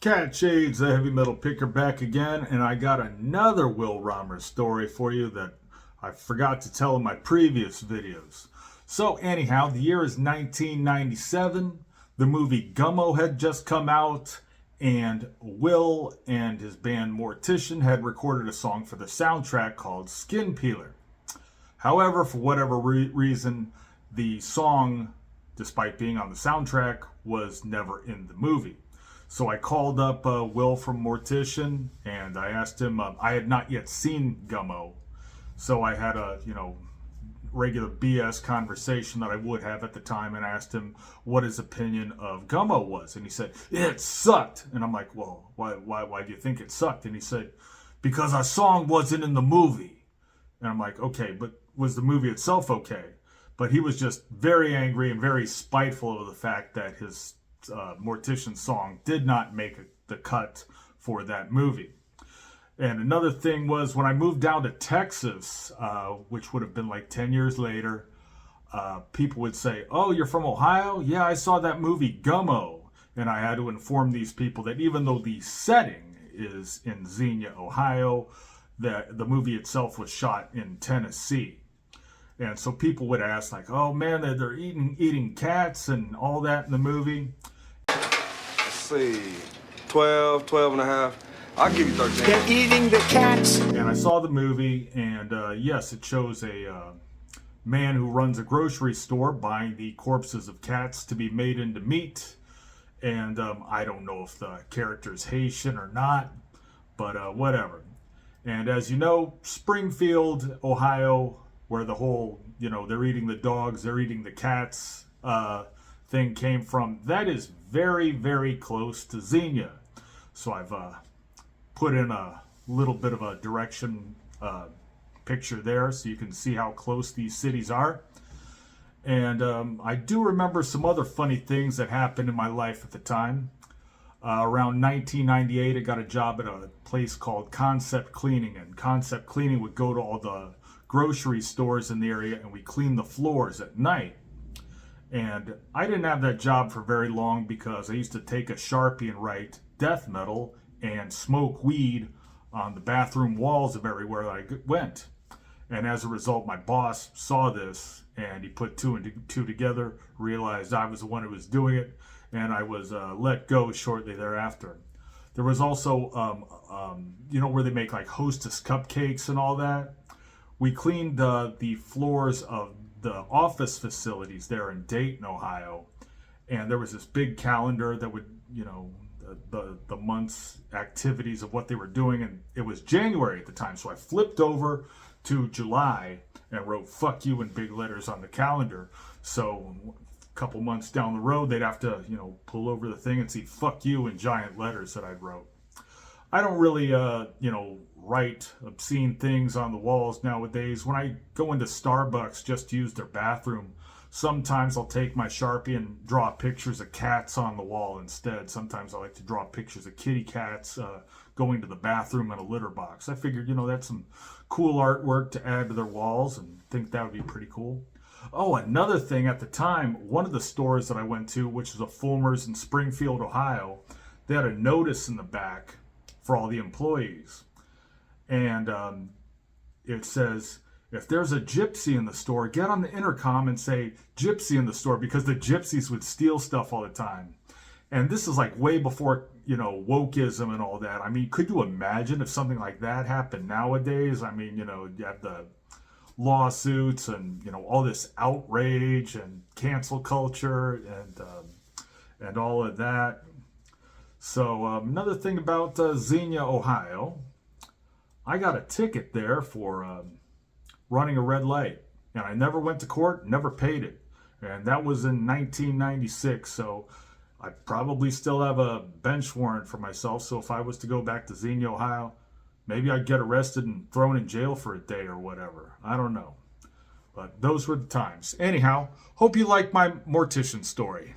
Cat Shades, the heavy metal picker, back again, and I got another Will Rahmer story for you that I forgot to tell in my previous videos. So anyhow, the year is 1997. The movie Gummo had just come out, and Will and his band Mortician had recorded a song for the soundtrack called Skin Peeler. However, for whatever reason, the song, despite being on the soundtrack, was never in the movie. So I called up Will from Mortician, and I asked him, I had not yet seen Gummo, so I had a, regular BS conversation that I would have at the time, and I asked him what his opinion of Gummo was, and he said, it sucked. And I'm like, well, why do you think it sucked? And he said, because our song wasn't in the movie. And I'm like, okay, but was the movie itself okay? But he was just very angry and very spiteful of the fact that his Mortician song did not make the cut for that movie. And another thing was, when I moved down to Texas, which would have been like 10 years later, people would say, oh, you're from Ohio? Yeah, I saw that movie Gummo. And I had to inform these people that even though the setting is in Xenia, Ohio, that the movie itself was shot in Tennessee. And so people would ask, like, oh man, they're eating cats and all that in the movie. Let's see, 12 and a half. I'll give you 13. They're eating the cats. And I saw the movie, and yes, it shows a man who runs a grocery store buying the corpses of cats to be made into meat. And I don't know if the character's Haitian or not, but whatever. And as you know, Springfield, Ohio, where the whole, they're eating the dogs, they're eating the cats thing came from, that is very, very close to Xenia. So I've put in a little bit of a direction picture there so you can see how close these cities are. And I do remember some other funny things that happened in my life at the time. Around 1998, I got a job at a place called Concept Cleaning, and Concept Cleaning would go to all the grocery stores in the area, and we cleaned the floors at night. And I didn't have that job for very long because I used to take a Sharpie and write death metal and smoke weed on the bathroom walls of everywhere that I went. And as a result, my boss saw this, and he put two and two together, realized I was the one who was doing it, and I was let go shortly thereafter. There was also, where they make like Hostess cupcakes and all that. We cleaned the floors of the office facilities there in Dayton, Ohio, and there was this big calendar that would, the month's activities of what they were doing, and it was January at the time, so I flipped over to July and wrote "fuck you" in big letters on the calendar. So a couple months down the road, they'd have to, pull over the thing and see "fuck you" in giant letters that I'd wrote. I don't really, write obscene things on the walls nowadays. When I go into Starbucks just to use their bathroom, sometimes I'll take my Sharpie and draw pictures of cats on the wall instead. Sometimes I like to draw pictures of kitty cats going to the bathroom in a litter box. I figured, that's some cool artwork to add to their walls, and think that would be pretty cool. Oh, another thing, at the time, one of the stores that I went to, which was a Fulmer's in Springfield, Ohio, they had a notice in the back for all the employees. And it says, if there's a gypsy in the store, get on the intercom and say, gypsy in the store, because the gypsies would steal stuff all the time. And this is like way before, wokeism and all that. I mean, could you imagine if something like that happened nowadays? I mean, you have the lawsuits and, all this outrage and cancel culture and all of that. So another thing about Xenia, Ohio, I got a ticket there for running a red light, and I never went to court, never paid it, and that was in 1996. So I probably still have a bench warrant for myself. So if I was to go back to Xenia, Ohio, maybe I'd get arrested and thrown in jail for a day or whatever. I don't know, but those were the times. Anyhow, hope you like my Mortician story.